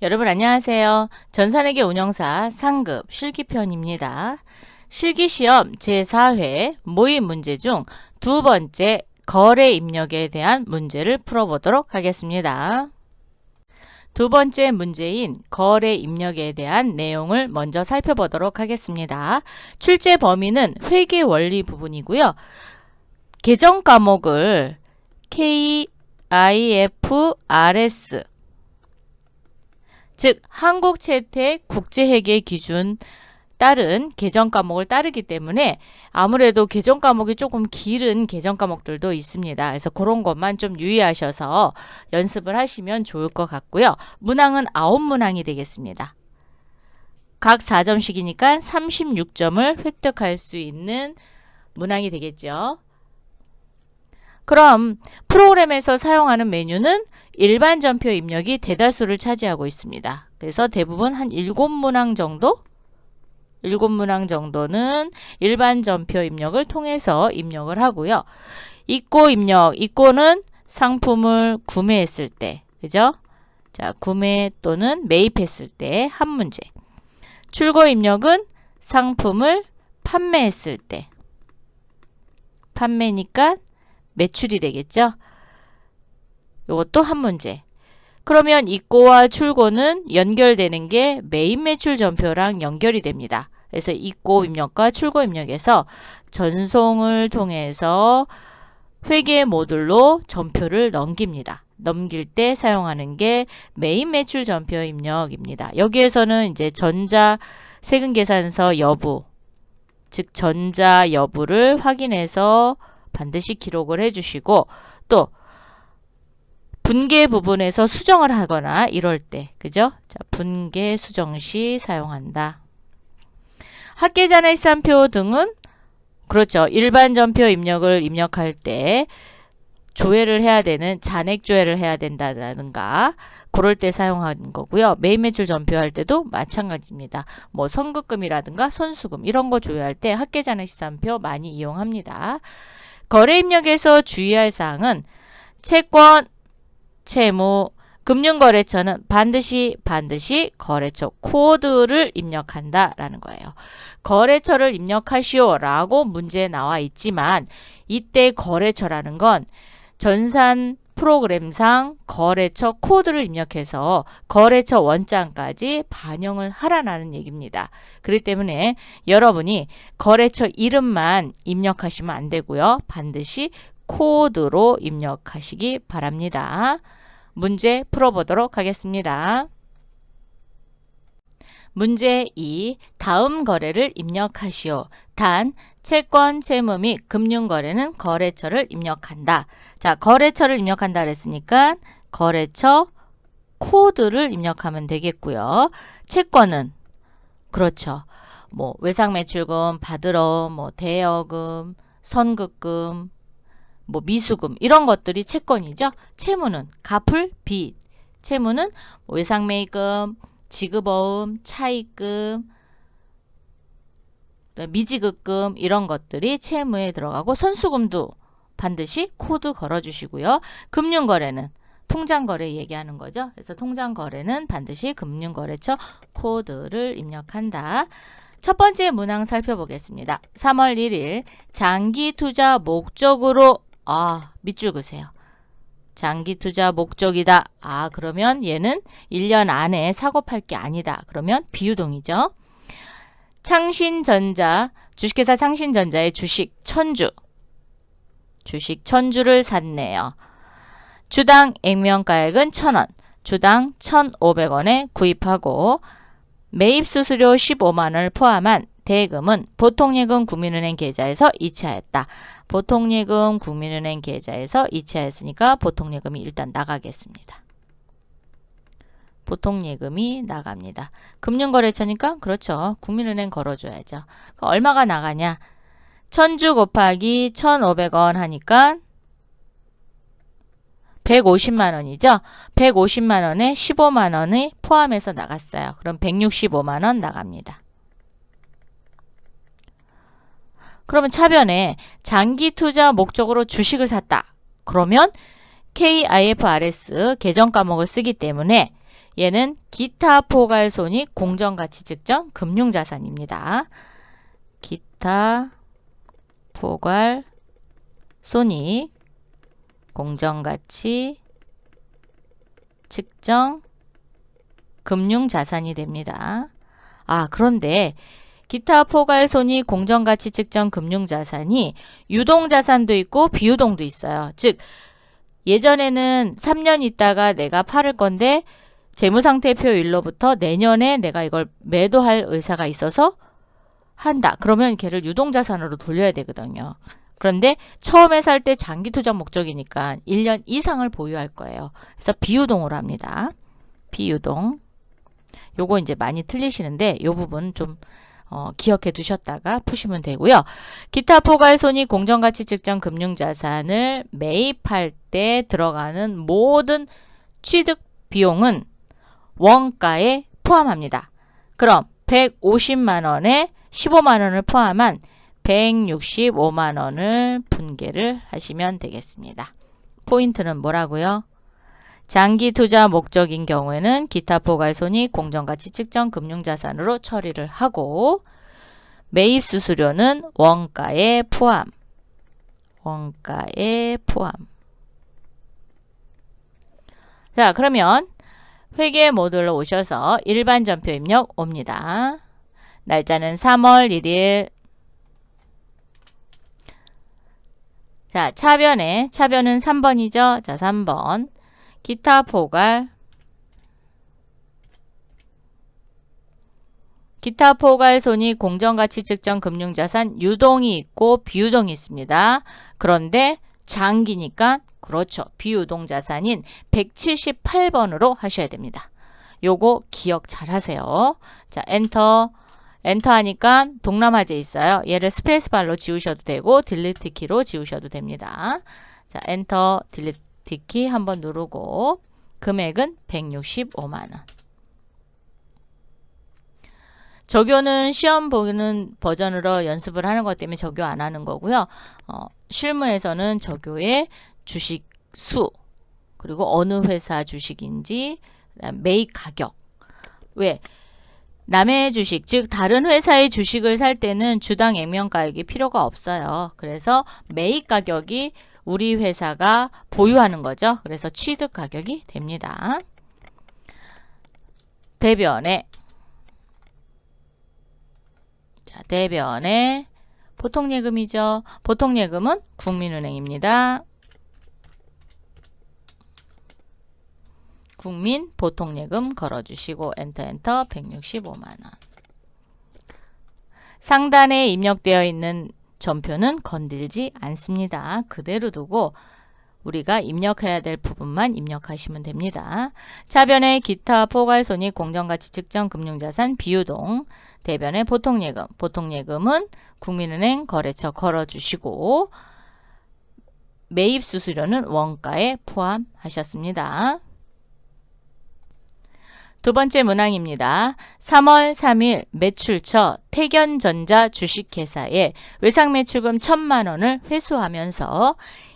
여러분 안녕하세요. 전산회계 운영사 상급 실기편입니다. 실기시험 제4회 모의 문제 중 두 번째 거래 입력에 대한 문제를 풀어보도록 하겠습니다. 두 번째 문제인 거래 입력에 대한 내용을 먼저 살펴보도록 하겠습니다. 출제 범위는 회계 원리 부분이고요. 계정 과목을 KIFRS 즉 한국채택 국제회계 기준 따른 계정 과목을 따르기 때문에 아무래도 계정 과목이 조금 길은 계정 과목들도 있습니다. 그래서 그런 것만 좀 유의하셔서 연습을 하시면 좋을 것 같고요. 문항은 9문항이 되겠습니다. 각 4점씩이니까 36점을 획득할 수 있는 문항이 되겠죠. 그럼 프로그램에서 사용하는 메뉴는 일반 전표 입력이 대다수를 차지하고 있습니다. 그래서 대부분 한 7문항 정도는 일반 전표 입력을 통해서 입력을 하고요. 입고 입력, 입고는 상품을 구매했을 때, 그죠? 자, 구매 또는 매입했을 때 한 문제. 출고 입력은 상품을 판매했을 때. 판매니까 매출이 되겠죠? 이것도 한 문제. 그러면 입고와 출고는 연결되는 게 매입 매출 전표랑 연결이 됩니다. 그래서 입고 입력과 출고 입력에서 전송을 통해서 회계 모듈로 전표를 넘깁니다. 넘길 때 사용하는 게 매입 매출 전표 입력입니다. 여기에서는 이제 전자 세금 계산서 여부, 즉 전자 여부를 확인해서 반드시 기록을 해주시고 또 분계 부분에서 수정을 하거나 이럴 때, 그죠? 자, 분계 수정 시 사용한다. 합계잔액산표 등은 그렇죠. 일반 전표 입력을 입력할 때 조회를 해야 되는 잔액 조회를 해야 된다든가 그럴 때 사용하는 거고요. 매입 매출 전표할 때도 마찬가지입니다. 뭐 선급금이라든가 선수금 이런 거 조회할 때 합계잔액산표 많이 이용합니다. 거래 입력에서 주의할 사항은 채권, 채무, 금융거래처는 반드시 거래처 코드를 입력한다라는 거예요. 거래처를 입력하시오 라고 문제에 나와 있지만 이때 거래처라는 건 전산 프로그램상 거래처 코드를 입력해서 거래처 원장까지 반영을 하라는 얘기입니다. 그렇기 때문에 여러분이 거래처 이름만 입력하시면 안 되고요. 반드시 코드로 입력하시기 바랍니다. 문제 풀어보도록 하겠습니다. 문제 2. 다음 거래를 입력하시오. 단, 채권, 채무 및 금융거래는 거래처를 입력한다. 자, 거래처를 입력한다 그랬으니까 거래처 코드를 입력하면 되겠고요. 채권은 그렇죠. 뭐 외상매출금 받으러 뭐 대여금, 선급금, 뭐 미수금 이런 것들이 채권이죠. 채무는 갚을 빚. 채무는 외상매입금, 지급어음, 차입금, 미지급금 이런 것들이 채무에 들어가고 선수금도 반드시 코드 걸어주시고요. 금융거래는 통장거래 얘기하는 거죠. 그래서 통장거래는 반드시 금융거래처 코드를 입력한다. 첫 번째 문항 살펴보겠습니다. 3월 1일 장기투자 목적으로 밑줄 그으세요. 장기투자 목적이다. 그러면 얘는 1년 안에 사고 팔 게 아니다. 그러면 비유동이죠. 창신전자, 주식회사 창신전자의 주식 1000주를 샀네요. 주당 액면가액은 1000원, 주당 1,500원에 구입하고 매입 수수료 15만원을 포함한 대금은 보통예금 국민은행 계좌에서 이체하였다. 보통예금 국민은행 계좌에서 이체하였으니까 보통예금이 일단 나가겠습니다. 보통예금이 나갑니다. 금융거래처니까 그렇죠. 국민은행 걸어줘야죠. 얼마가 나가냐? 1000주 곱하기 1,500원 하니까 150만원이죠. 150만원에 15만원이 포함해서 나갔어요. 그럼 165만원 나갑니다. 그러면 차변에 장기투자 목적으로 주식을 샀다. 그러면 KIFRS 계정 과목을 쓰기 때문에 얘는 기타 포괄손익 공정가치 측정 금융자산입니다. 기타 포괄손익 공정가치 측정 금융자산이 됩니다. 그런데 기타 포괄손익 공정가치 측정 금융자산이 유동자산도 있고 비유동도 있어요. 즉 예전에는 3년 있다가 내가 팔을 건데 재무상태표일로부터 내년에 내가 이걸 매도할 의사가 있어서 한다. 그러면 걔를 유동자산으로 돌려야 되거든요. 그런데 처음에 살 때 장기 투자 목적이니까 1년 이상을 보유할 거예요. 그래서 비유동으로 합니다. 비유동. 요거 이제 많이 틀리시는데 요 부분 좀 기억해 두셨다가 푸시면 되고요. 기타 포괄손익 공정가치 측정 금융자산을 매입할 때 들어가는 모든 취득 비용은 원가에 포함합니다. 그럼 150만 원에 15만 원을 포함한 165만 원을 분계를 하시면 되겠습니다. 포인트는 뭐라고요? 장기 투자 목적인 경우에는 기타 포괄손익 공정가치 측정 금융자산으로 처리를 하고 매입 수수료는 원가에 포함. 원가에 포함. 자, 그러면 회계 모듈로 오셔서 일반 전표 입력 옵니다. 날짜는 3월 1일. 자, 차변은 3번이죠. 자, 3번. 기타 포괄. 기타 포괄손익 공정가치 측정 금융자산 유동이 있고 비유동이 있습니다. 그런데 장기니까 그렇죠. 비유동자산인 178번으로 하셔야 됩니다. 요거 기억 잘 하세요. 자, 엔터. 엔터 하니까 동남아제 있어요. 얘를 스페이스바로 지우셔도 되고 딜리트 키로 지우셔도 됩니다. 자, 엔터 딜리트 키 한번 누르고 금액은 165만 원. 적요는 시험 보는 버전으로 연습을 하는 것 때문에 적요 안 하는 거고요. 실무에서는 적요의 주식 수, 그리고 어느 회사 주식인지, 매입 가격. 왜? 남의 주식, 즉 다른 회사의 주식을 살 때는 주당 액면가액이 필요가 없어요. 그래서 매입 가격이 우리 회사가 보유하는 거죠. 그래서 취득 가격이 됩니다. 대변에 대변에 보통예금이죠. 보통예금은 국민은행입니다. 국민 보통예금 걸어주시고 엔터 165만 원. 상단에 입력되어 있는 전표는 건들지 않습니다. 그대로 두고 우리가 입력해야 될 부분만 입력하시면 됩니다. 차변에 기타 포괄손익 공정가치 측정 금융자산 비유동. 대변에 보통예금. 보통예금은 국민은행 거래처 걸어주시고 매입 수수료는 원가에 포함하셨습니다. 두 번째 문항입니다. 3월 3일 매출처 태견전자 주식회사에 외상매출금 1,000만 원을 회수하면서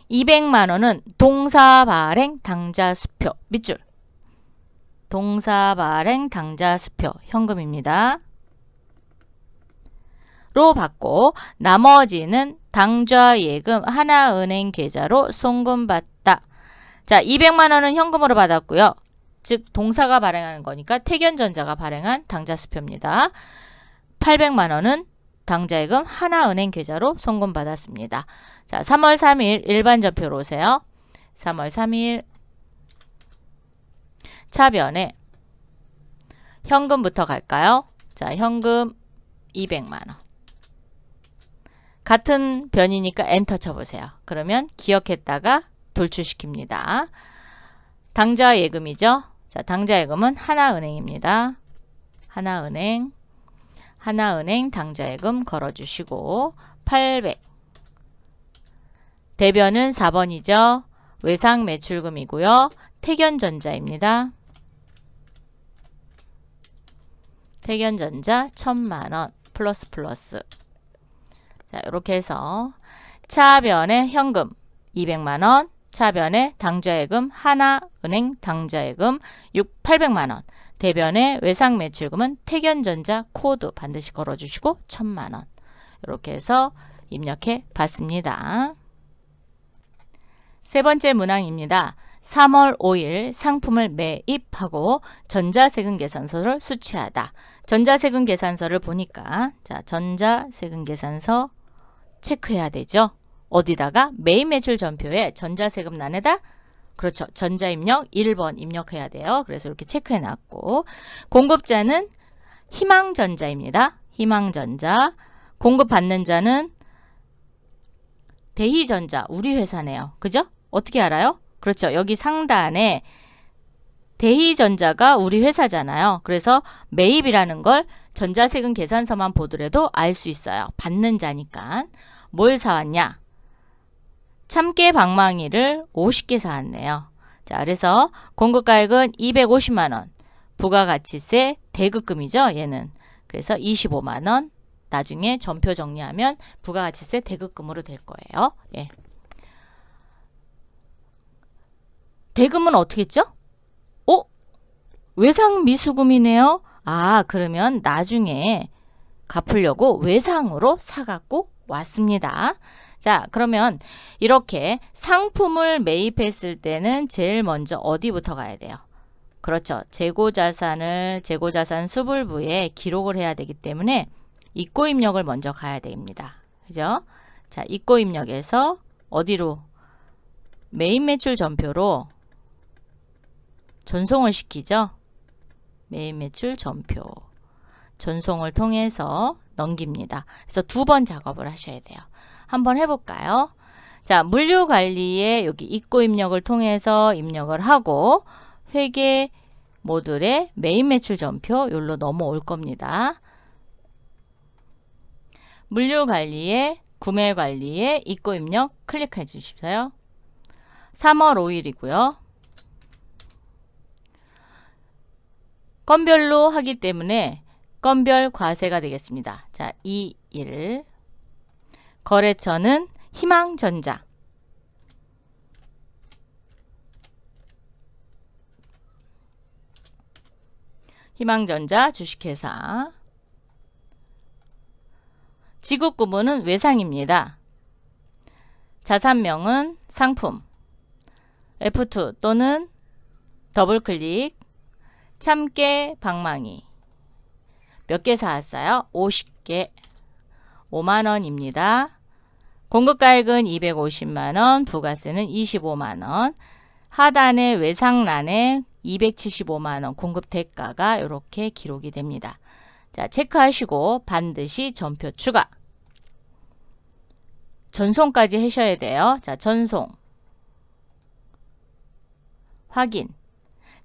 200만 원은 동사발행 당자수표 밑줄 동사발행 당자수표 현금입니다. 로 받고 나머지는 당좌예금 하나은행 계좌로 송금받다. 자, 200만 원은 현금으로 받았고요. 즉 동사가 발행하는 거니까 태견전자가 발행한 당자수표입니다. 800만 원은 당좌예금 하나은행 계좌로 송금받았습니다. 자, 3월 3일 일반 전표로 오세요. 3월 3일 차변에 현금부터 갈까요? 자, 현금 200만 원. 같은 변이니까 엔터 쳐보세요. 그러면 기억했다가 돌출시킵니다. 당좌예금이죠. 자, 당좌예금은 하나은행입니다. 하나은행 당좌예금 걸어주시고 800. 대변은 4번이죠. 외상매출금이고요. 태견전자입니다. 태견전자 1,000만 원 플러스. 자, 이렇게 해서 차변에 현금 200만 원, 차변에 당좌예금 하나은행 당좌예금 800만원. 대변에 외상매출금은 태견전자 코드 반드시 걸어주시고 1000만원. 이렇게 해서 입력해 봤습니다. 세 번째 문항입니다. 3월 5일 상품을 매입하고 전자세금 계산서를 수취하다. 전자세금 계산서를 보니까 자, 전자세금 계산서 체크해야 되죠. 어디다가? 매입매출 전표에 전자세금란에다 그렇죠. 전자입력 1번 입력해야 돼요. 그래서 이렇게 체크해 놨고 공급자는 희망전자입니다. 희망전자. 공급받는 자는 대희전자 우리 회사네요. 그죠? 어떻게 알아요? 그렇죠. 여기 상단에 대희전자가 우리 회사잖아요. 그래서 매입이라는 걸 전자세금 계산서만 보더라도 알 수 있어요. 받는 자니까. 뭘 사왔냐? 참깨 방망이를 50개 사왔네요. 자, 그래서 공급가액은 250만원. 부가가치세 대급금이죠. 얘는. 그래서 25만원. 나중에 전표 정리하면 부가가치세 대급금으로 될 거예요. 예. 대금은 어떻게 했죠? 외상미수금이네요. 아, 그러면 나중에 갚으려고 외상으로 사갖고 왔습니다. 자, 그러면 이렇게 상품을 매입했을 때는 제일 먼저 어디부터 가야 돼요? 그렇죠. 재고자산 수불부에 기록을 해야 되기 때문에 입고입력을 먼저 가야 됩니다. 그죠? 자, 입고입력에서 어디로? 매입매출 전표로 전송을 시키죠. 매입매출 전표. 전송을 통해서 넘깁니다. 그래서 두 번 작업을 하셔야 돼요. 한번 해볼까요? 자, 물류관리에 여기 입고입력을 통해서 입력을 하고 회계 모듈에 매입매출 전표 여기로 넘어올 겁니다. 물류관리에 구매관리에 입고입력 클릭해 주십시오. 3월 5일이고요. 건별로 하기 때문에 건별 과세가 되겠습니다. 자, 2일 거래처는 희망전자. 희망전자 주식회사. 지급구문은 외상입니다. 자산명은 상품. F2 또는 더블클릭. 참깨 방망이. 몇 개 사왔어요? 50개. 5만원입니다. 공급가액은 250만원, 부가세는 25만원. 하단의 외상란에 275만원 공급 대가가 이렇게 기록이 됩니다. 자, 체크하시고 반드시 전표 추가. 전송까지 하셔야 돼요. 자, 전송. 확인.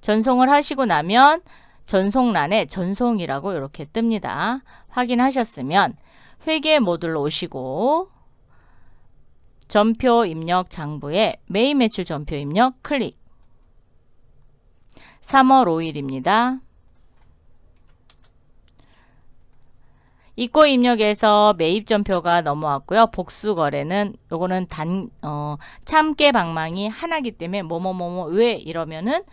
전송을 하시고 나면 전송란에 전송이라고 이렇게 뜹니다. 확인하셨으면 회계 모듈로 오시고 전표 입력 장부에 매입매출 전표 입력 클릭. 3월 5일입니다. 입고 입력에서 매입 전표가 넘어왔고요. 복수 거래는 요거는 참깨 방망이 하나기 때문에 뭐뭐뭐뭐 왜 이러면은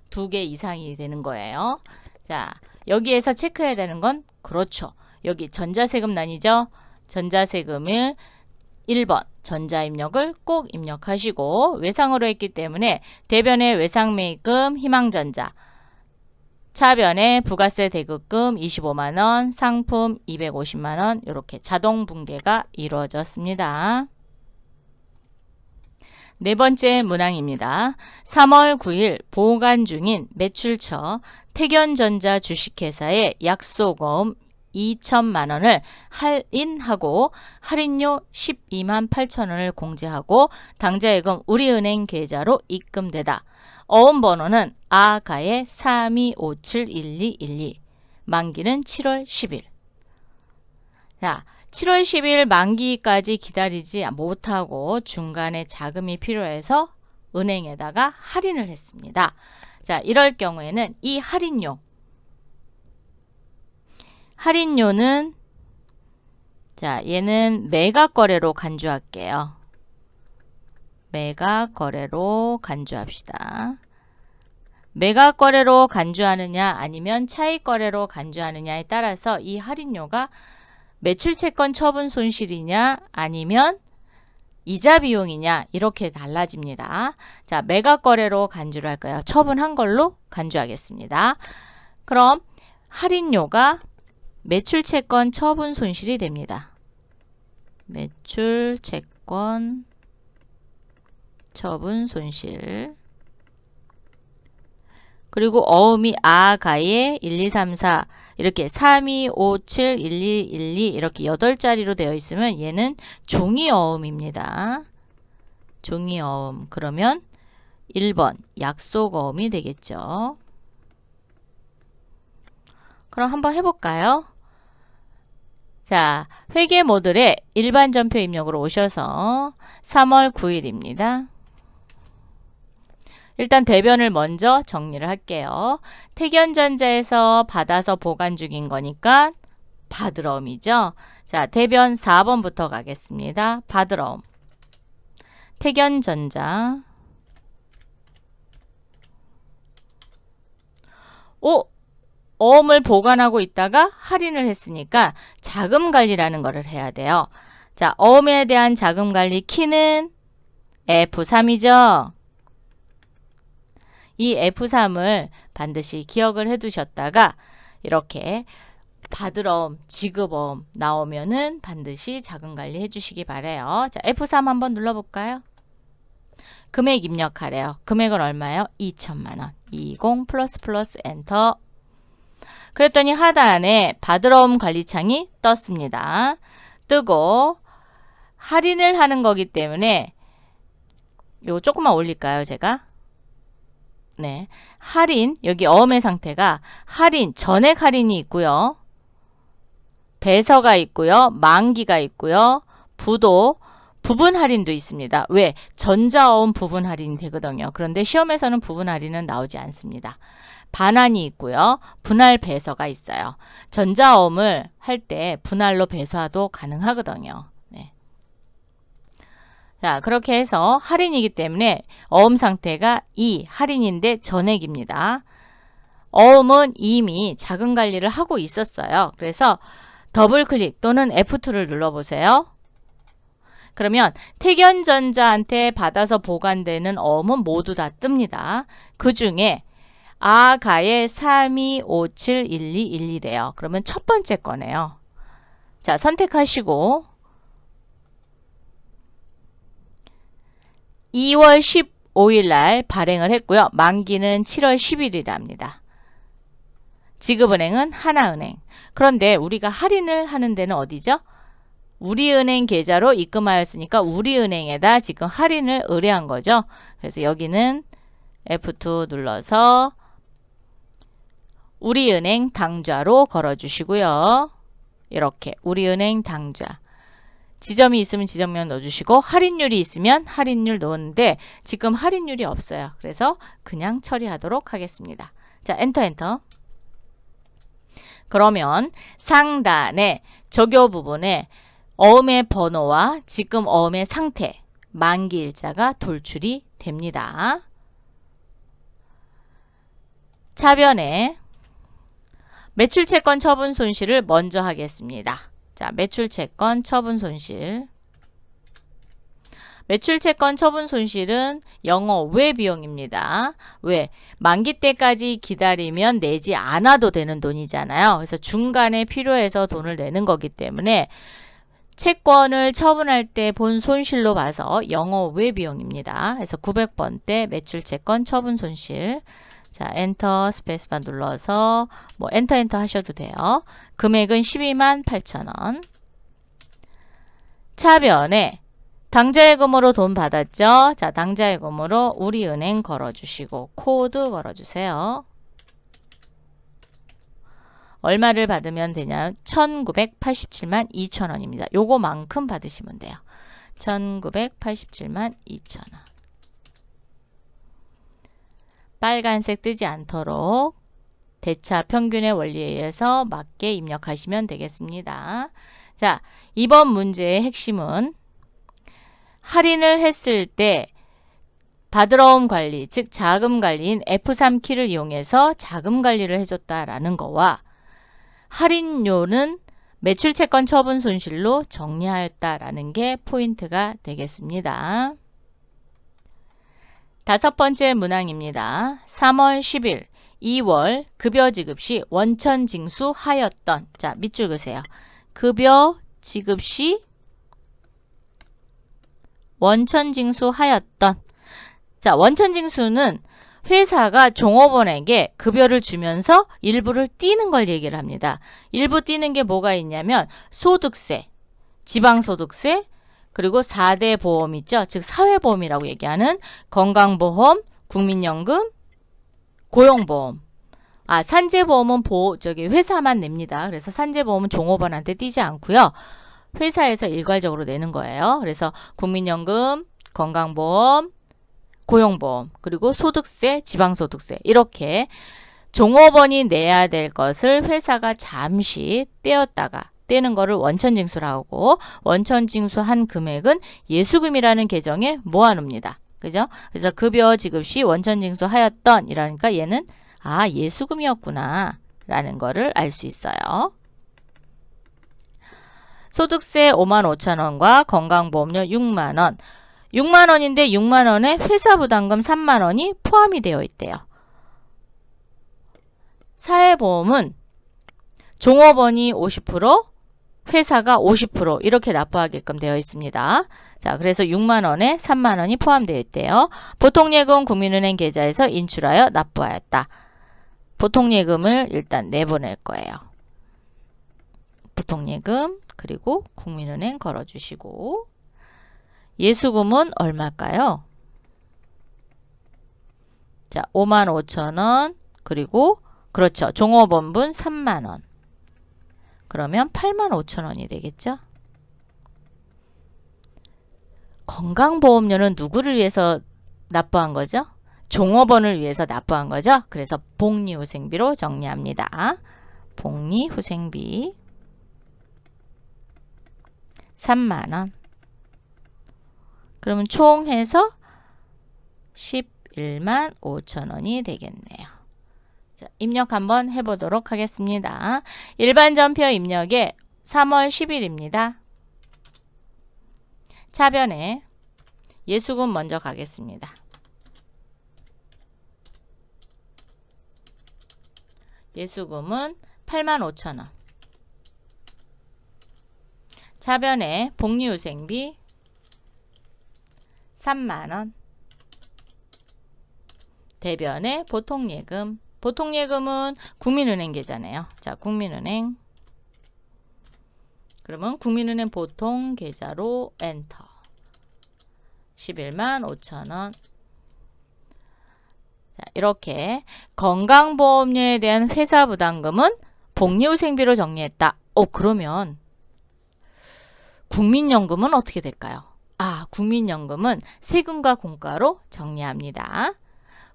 2개 이상이 되는 거예요. 자, 여기에서 체크해야 되는 건 그렇죠. 여기 전자세금란이죠. 전자세금을 1번 전자입력을 꼭 입력하시고 외상으로 했기 때문에 대변에 외상매입금 희망전자, 차변에 부가세 대급금 25만원, 상품 250만원 이렇게 자동 붕괴가 이루어졌습니다. 네 번째 문항입니다. 3월 9일 보관 중인 매출처 태견전자 주식회사의 약소금 2천만원을 할인하고 할인료 12만 8천원을 공제하고 당좌예금 우리은행 계좌로 입금되다. 어음번호는 아가의 32571212 만기는 7월 10일. 자, 7월 10일 만기까지 기다리지 못하고 중간에 자금이 필요해서 은행에다가 할인을 했습니다. 자, 이럴 경우에는 이 할인료는 자, 얘는 매각 거래로 간주할게요. 매각 거래로 간주합시다. 매각 거래로 간주하느냐 아니면 차익 거래로 간주하느냐에 따라서 이 할인료가 매출 채권 처분 손실이냐 아니면 이자 비용이냐 이렇게 달라집니다. 자, 매각 거래로 간주를 할 거예요. 처분한 걸로 간주하겠습니다. 그럼 할인료가 매출 채권 처분 손실이 됩니다. 매출 채권 처분 손실. 그리고 어음이 아, 가에 1, 2, 3, 4 이렇게 3, 2, 5, 7, 1, 2, 1, 2 이렇게 8자리로 되어 있으면 얘는 종이 어음입니다. 종이 어음. 그러면 1번 약속 어음이 되겠죠. 그럼 한번 해볼까요? 자, 회계 모듈에 일반 전표 입력으로 오셔서 3월 9일입니다. 일단 대변을 먼저 정리를 할게요. 태견전자에서 받아서 보관 중인 거니까 받으러옴이죠. 자, 대변 4번부터 가겠습니다. 받으러옴. 태견전자. 어음을 보관하고 있다가 할인을 했으니까 자금관리라는 거를 해야 돼요. 자, 어음에 대한 자금관리 키는 F3이죠. 이 F3을 반드시 기억을 해 두셨다가 이렇게 받으러옴, 지급어음 나오면은 반드시 자금관리 해 주시기 바래요. 자, F3 한번 눌러볼까요? 금액 입력하래요. 금액은 얼마예요? 2천만 원. 20 플러스 엔터. 그랬더니 하단에 받으러옴 관리창이 떴습니다. 뜨고 할인을 하는 거기 때문에 요거 조금만 올릴까요, 제가? 네. 할인, 여기 어음의 상태가 할인, 전액 할인이 있고요. 배서가 있고요. 만기가 있고요. 부도, 부분 할인도 있습니다. 왜? 전자어음 부분 할인이 되거든요. 그런데 시험에서는 부분 할인은 나오지 않습니다. 반환이 있고요. 분할 배서가 있어요. 전자어음을 할 때 분할로 배서도 가능하거든요. 네. 자, 그렇게 해서 할인이기 때문에 어음 상태가 할인인데 전액입니다. 어음은 이미 자금 관리를 하고 있었어요. 그래서 더블 클릭 또는 F2를 눌러보세요. 그러면 태견전자한테 받아서 보관되는 어음은 모두 다 뜹니다. 그 중에 아, 가에 3, 2, 5, 7, 1, 2, 1, 2래요. 그러면 첫 번째 거네요. 자, 선택하시고 2월 15일 날 발행을 했고요. 만기는 7월 10일이랍니다. 지급은행은 하나은행. 그런데 우리가 할인을 하는 데는 어디죠? 우리은행 계좌로 입금하였으니까 우리은행에다 지금 할인을 의뢰한 거죠. 그래서 여기는 F2 눌러서 우리은행 당좌로 걸어주시고요. 이렇게 우리은행 당좌. 지점이 있으면 지점명 넣어주시고 할인율이 있으면 할인율 넣었는데 지금 할인율이 없어요. 그래서 그냥 처리하도록 하겠습니다. 자, 엔터. 그러면 상단에 적요 부분에 어음의 번호와 지금 어음의 상태, 만기일자가 돌출이 됩니다. 차변에 매출채권 처분 손실을 먼저 하겠습니다. 자, 매출채권 처분 손실. 매출채권 처분 손실은 영어 외 비용입니다. 왜? 만기 때까지 기다리면 내지 않아도 되는 돈이잖아요. 그래서 중간에 필요해서 돈을 내는 거기 때문에 채권을 처분할 때 본 손실로 봐서 영어 외 비용입니다. 그래서 900번대 매출채권 처분 손실. 자, 엔터 스페이스바 눌러서 뭐 엔터 하셔도 돼요. 금액은 128,000원. 차변에 당좌예금으로 돈 받았죠? 자, 당좌예금으로 우리은행 걸어주시고 코드 걸어주세요. 얼마를 받으면 되냐? 1987만 2천원입니다. 요거만큼 받으시면 돼요. 1987만 2천원. 빨간색 뜨지 않도록 대차 평균의 원리에 의해서 맞게 입력하시면 되겠습니다. 자, 이번 문제의 핵심은 할인을 했을 때 받으러 관리, 즉 자금 관리인 F3키를 이용해서 자금 관리를 해줬다라는 거와 할인료는 매출 채권 처분 손실로 정리하였다라는 게 포인트가 되겠습니다. 다섯 번째 문항입니다. 3월 10일 2월 급여 지급 시 원천 징수하였던, 자 밑줄 그으세요. 급여 지급 시 원천 징수하였던. 자, 원천 징수는 회사가 종업원에게 급여를 주면서 일부를 떼는 걸 얘기를 합니다. 일부 떼는 게 뭐가 있냐면 소득세, 지방소득세, 그리고 4대 보험 있죠. 즉 사회보험이라고 얘기하는 건강보험, 국민연금, 고용보험. 산재보험은 회사만 냅니다. 그래서 산재보험은 종업원한테 떼지 않고요. 회사에서 일괄적으로 내는 거예요. 그래서 국민연금, 건강보험, 고용보험, 그리고 소득세, 지방소득세, 이렇게 종업원이 내야 될 것을 회사가 잠시 떼었다가 떼는 거를 원천징수라고, 원천징수한 금액은 예수금이라는 계정에 모아놓습니다. 그죠? 그래서 급여 지급 시 원천징수하였던 이라니까 얘는 예수금이었구나 라는 거를 알 수 있어요. 소득세 55,000원과 건강보험료 6만원. 6만원인데 6만원에 회사부담금 3만원이 포함이 되어 있대요. 사회보험은 종업원이 50%, 회사가 50% 이렇게 납부하게끔 되어 있습니다. 자, 그래서 6만원에 3만원이 포함되어 있대요. 보통예금 국민은행 계좌에서 인출하여 납부하였다. 보통예금을 일단 내보낼 거예요. 보통예금 그리고 국민은행 걸어주시고, 예수금은 얼마일까요? 자, 55,000원 그리고 그렇죠. 종업원분 3만원. 그러면 85,000원이 되겠죠? 건강보험료는 누구를 위해서 납부한 거죠? 종업원을 위해서 납부한 거죠? 그래서 복리후생비로 정리합니다. 복리후생비 3만원. 그러면 총 해서 11만 5천원이 되겠네요. 자, 입력 한번 해보도록 하겠습니다. 일반 전표 입력에 3월 10일입니다. 차변에 예수금 먼저 가겠습니다. 예수금은 85,000원. 차변에 복리후생비 3만원. 대변에 보통예금. 보통예금은 국민은행 계좌네요. 자, 국민은행. 그러면 국민은행 보통 계좌로 엔터. 11만 5천원. 자, 이렇게 건강보험료에 대한 회사 부담금은 복리후생비로 정리했다. 그러면 국민연금은 어떻게 될까요? 국민연금은 세금과 공과로 정리합니다.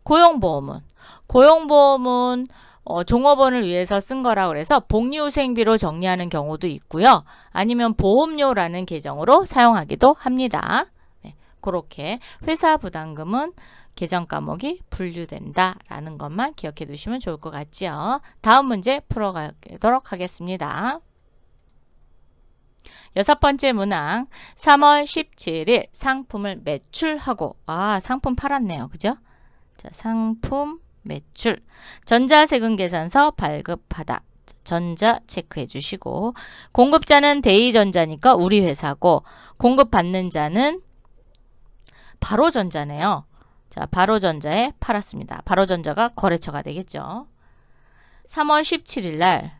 고용보험은 종업원을 위해서 쓴 거라고 해서 복리후생비로 정리하는 경우도 있고요. 아니면 보험료라는 계정으로 사용하기도 합니다. 네, 그렇게 회사 부담금은 계정 과목이 분류된다라는 것만 기억해 두시면 좋을 것 같지요. 다음 문제 풀어가도록 하겠습니다. 여섯 번째 문항 3월 17일 상품을 매출하고 상품 팔았네요. 그죠? 자, 상품 매출 전자세금계산서 발급하다. 전자 체크해 주시고, 공급자는 대이전자니까 우리 회사고, 공급받는 자는 바로전자네요. 자, 바로전자에 팔았습니다. 바로전자가 거래처가 되겠죠. 3월 17일 날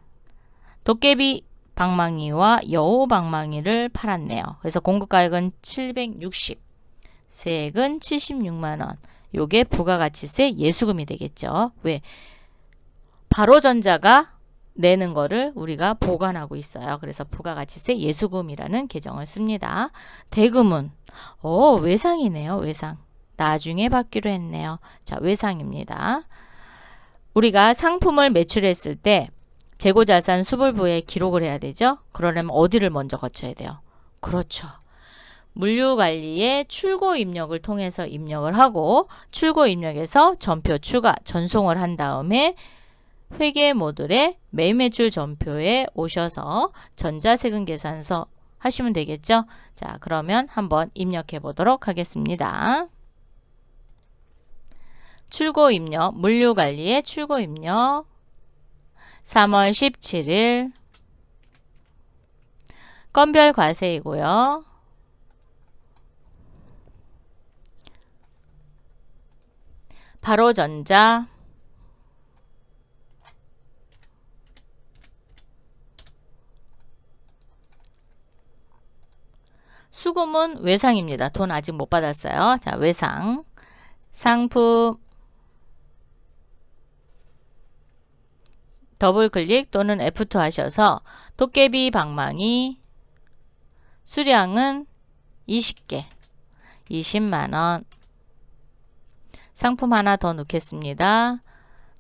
도깨비 방망이와 여우 방망이를 팔았네요. 그래서 공급가액은 760, 세액은 76만원. 요게 부가가치세 예수금이 되겠죠. 왜? 바로전자가 내는 거를 우리가 보관하고 있어요. 그래서 부가가치세 예수금이라는 계정을 씁니다. 대금은 외상이네요. 외상. 나중에 받기로 했네요. 자, 외상입니다. 우리가 상품을 매출했을 때 재고자산 수불부에 기록을 해야 되죠. 그러려면 어디를 먼저 거쳐야 돼요? 그렇죠. 물류관리의 출고 입력을 통해서 입력을 하고 출고 입력에서 전표 추가, 전송을 한 다음에 회계 모듈의 매입 매출 전표에 오셔서 전자세금 계산서 하시면 되겠죠. 자, 그러면 한번 입력해 보도록 하겠습니다. 출고 입력, 물류관리의 출고 입력 3월 17일 건별 과세이고요. 바로전자 수금은 외상입니다. 돈 아직 못 받았어요. 자, 외상 상품 더블클릭 또는 F2 하셔서 도깨비 방망이 수량은 20개 20만원 상품 하나 더 넣겠습니다.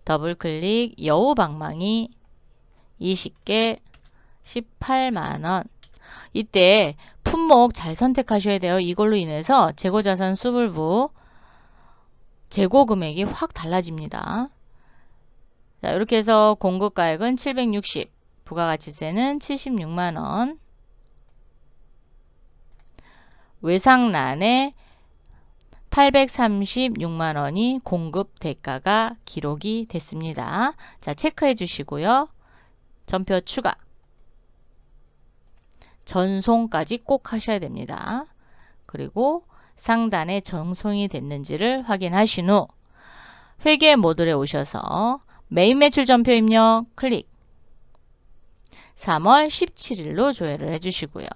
더블클릭 여우 방망이 20개 18만원 이때 품목 잘 선택하셔야 돼요. 이걸로 인해서 재고자산 수불부 재고 금액이 확 달라집니다. 자, 이렇게 해서 공급가액은 760, 부가가치세는 76만원, 외상란에 836만원이 공급 대가가 기록이 됐습니다. 자, 체크해 주시고요. 전표 추가, 전송까지 꼭 하셔야 됩니다. 그리고 상단에 전송이 됐는지를 확인하신 후 회계 모듈에 오셔서 매입 매출 전표 입력 클릭 3월 17일로 조회를 해주시고요.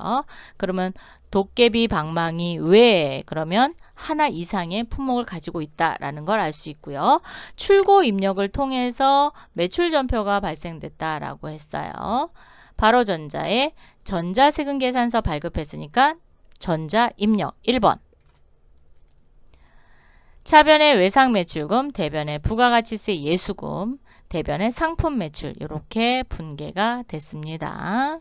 그러면 도깨비 방망이 외에 그러면 하나 이상의 품목을 가지고 있다라는 걸 알 수 있고요. 출고 입력을 통해서 매출 전표가 발생됐다라고 했어요. 바로전자에 전자세금 계산서 발급했으니까 전자 입력 1번. 차변의 외상 매출금, 대변의 부가가치세 예수금, 대변의 상품 매출 이렇게 분계가 됐습니다.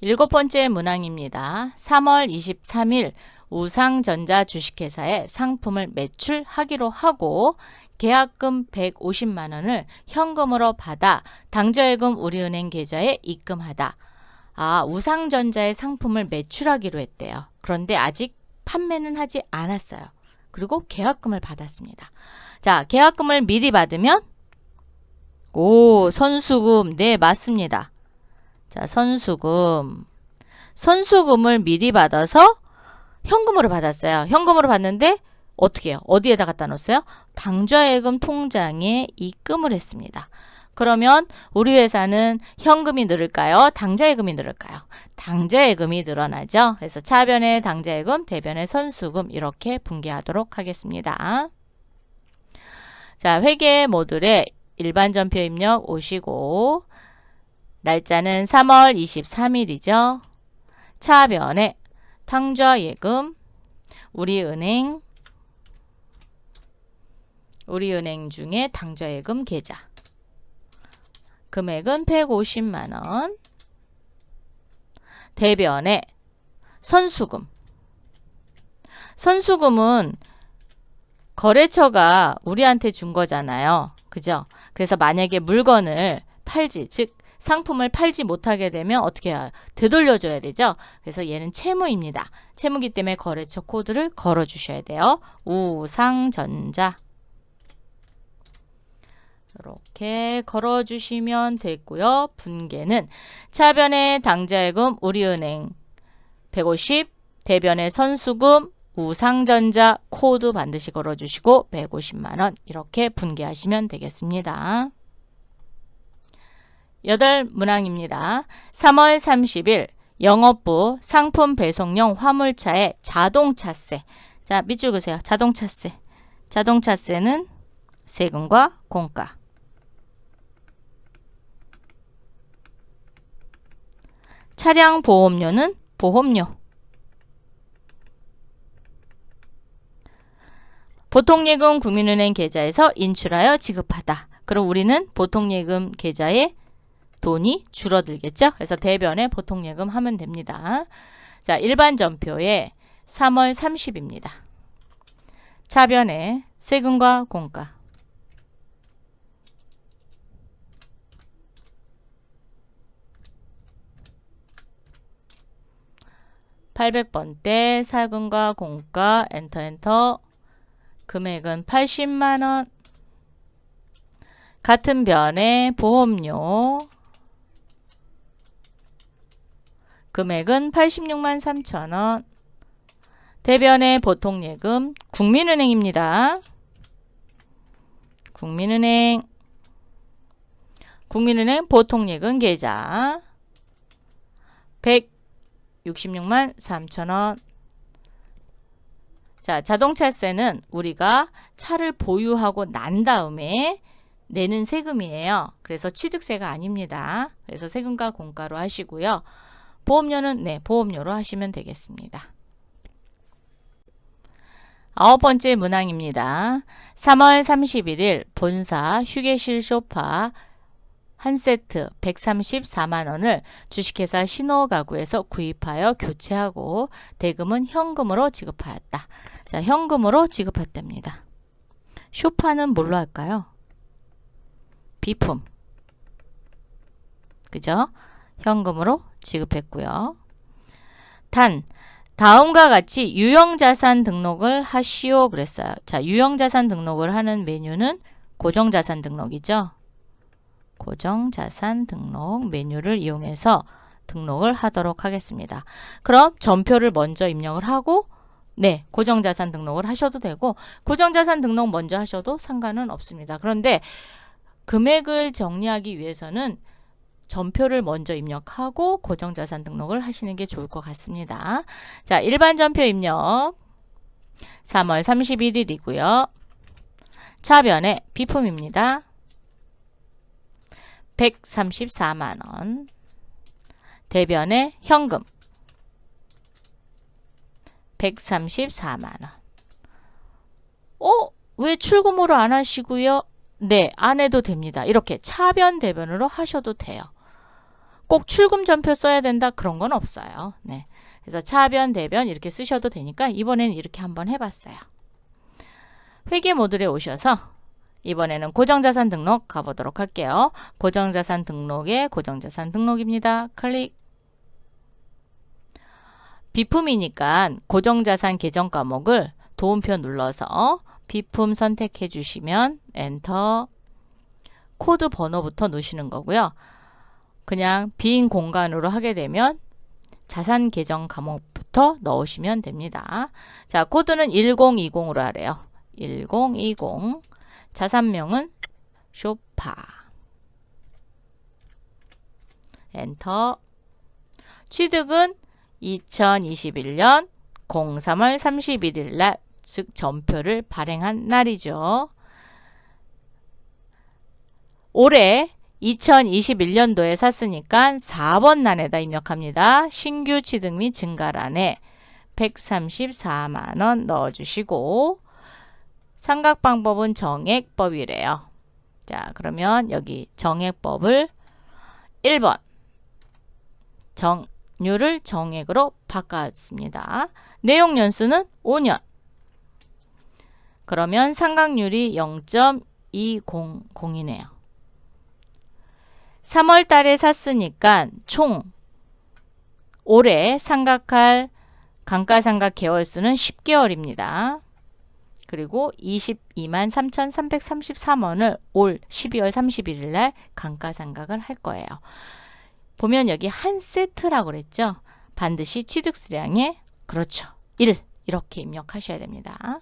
일곱 번째 문항입니다. 3월 23일 우상전자 주식회사에 상품을 매출하기로 하고 계약금 150만원을 현금으로 받아 당좌예금 우리은행 계좌에 입금하다. 아, 우상전자의 상품을 매출하기로 했대요. 그런데 아직 판매는 하지 않았어요. 그리고 계약금을 받았습니다. 자, 계약금을 미리 받으면 선수금. 네, 맞습니다. 자, 선수금을 미리 받아서 현금으로 받았어요. 현금으로 받는데 어떻게 해요? 어디에다 갖다 놓았어요? 당좌예금 통장에 입금을 했습니다. 그러면 우리 회사는 현금이 늘을까요? 당좌예금이 늘을까요? 당좌예금이 늘어나죠. 그래서 차변의 당좌예금, 대변의 선수금 이렇게 분계하도록 하겠습니다. 자, 회계 모듈에 일반 전표 입력 오시고 날짜는 3월 23일이죠. 차변에 당좌예금, 우리은행 중에 당좌예금 계좌 금액은 150만원. 대변에 선수금은 거래처가 우리한테 준 거잖아요. 그죠? 그래서 만약에 물건을 팔지, 즉 상품을 팔지 못하게 되면 어떻게 해요? 되돌려줘야 되죠? 그래서 얘는 채무입니다. 채무기 때문에 거래처 코드를 걸어 주셔야 돼요. 우상전자 이렇게 걸어주시면 되고요. 분계는 차변의 당좌예금 우리은행 150, 대변의 선수금 우상전자 코드 반드시 걸어주시고 150만원 이렇게 분계하시면 되겠습니다. 8문항입니다. 3월 30일 영업부 상품 배송용 화물차의 자동차세. 자, 밑줄 그으세요. 자동차세. 자동차세는 세금과 공가. 차량 보험료는 보험료. 보통예금 국민은행 계좌에서 인출하여 지급하다. 그럼 우리는 보통예금 계좌에 돈이 줄어들겠죠? 그래서 대변에 보통예금 하면 됩니다. 자, 일반 전표에 3월 30입니다. 차변에 세금과 공가. 800번대 세금과 공가 엔터 금액은 80만원. 같은 변에 보험료 금액은 86만 3천원. 대변의 보통예금 국민은행입니다. 국민은행 보통예금 계좌 166만 3천원. 자, 자동차세는 우리가 차를 보유하고 난 다음에 내는 세금이에요. 그래서 취득세가 아닙니다. 그래서 세금과 공가로 하시고요. 보험료는 보험료로 하시면 되겠습니다. 9번째 문항입니다. 3월 31일 본사 휴게실 소파 한 세트 134만원을 주식회사 신호가구에서 구입하여 교체하고 대금은 현금으로 지급하였다. 자, 현금으로 지급했답니다. 소파는 뭘로 할까요? 비품. 그죠? 현금으로 지급했고요. 단, 다음과 같이 유형자산 등록을 하시오 그랬어요. 자, 유형자산 등록을 하는 메뉴는 고정자산 등록이죠. 고정자산 등록 메뉴를 이용해서 등록을 하도록 하겠습니다. 그럼 전표를 먼저 입력을 하고 고정자산 등록을 하셔도 되고 고정자산 등록 먼저 하셔도 상관은 없습니다. 그런데 금액을 정리하기 위해서는 전표를 먼저 입력하고 고정자산 등록을 하시는 게 좋을 것 같습니다. 자, 일반 전표 입력 3월 31일이고요. 차변에 비품입니다. 134만원. 대변에 현금 134만원. 왜 출금으로 안 하시고요? 안 해도 됩니다. 이렇게 차변 대변으로 하셔도 돼요. 꼭 출금 전표 써야 된다 그런 건 없어요. 그래서 차변 대변 이렇게 쓰셔도 되니까 이번에는 이렇게 한번 해봤어요. 회계 모듈에 오셔서 이번에는 고정자산 등록 가보도록 할게요. 고정자산 등록에 고정자산 등록입니다. 클릭. 비품이니까 고정자산 계정 과목을 도움표 눌러서 비품 선택해 주시면 엔터. 코드 번호부터 넣으시는 거고요. 그냥 빈 공간으로 하게 되면 자산 계정 과목부터 넣으시면 됩니다. 자, 코드는 1020으로 하래요. 1020. 자산명은 소파. 엔터. 취득은 2021년 03월 31일 날, 즉 전표를 발행한 날이죠. 올해 2021년도에 샀으니까 4번 란에다 입력합니다. 신규 취득 및 증가란에 134만원 넣어주시고 상각방법은 정액법이래요. 자, 그러면 여기 정액법을 1번 정률을 정액으로 바꿨습니다. 내용 연수는 5년. 그러면 상각률이 0.200이네요. 3월 달에 샀으니까 총 올해 상각할 감가상각 개월수는 10개월입니다. 그리고 22만 3,333원을 올 12월 31일 날 감가상각을 할 거예요. 보면 여기 한 세트라고 그랬죠. 반드시 취득수량에 그렇죠. 1 이렇게 입력하셔야 됩니다.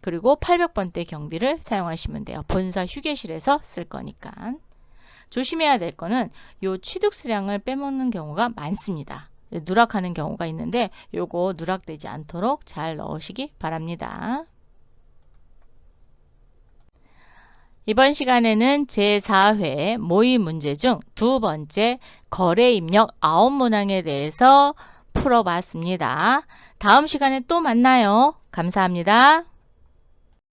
그리고 800번대 경비를 사용하시면 돼요. 본사 휴게실에서 쓸 거니까. 조심해야 될 거는 요 취득수량을 빼먹는 경우가 많습니다. 누락하는 경우가 있는데 요거 누락되지 않도록 잘 넣으시기 바랍니다. 이번 시간에는 제4회 모의 문제 중 두 번째 거래 입력 9문항에 대해서 풀어봤습니다. 다음 시간에 또 만나요. 감사합니다.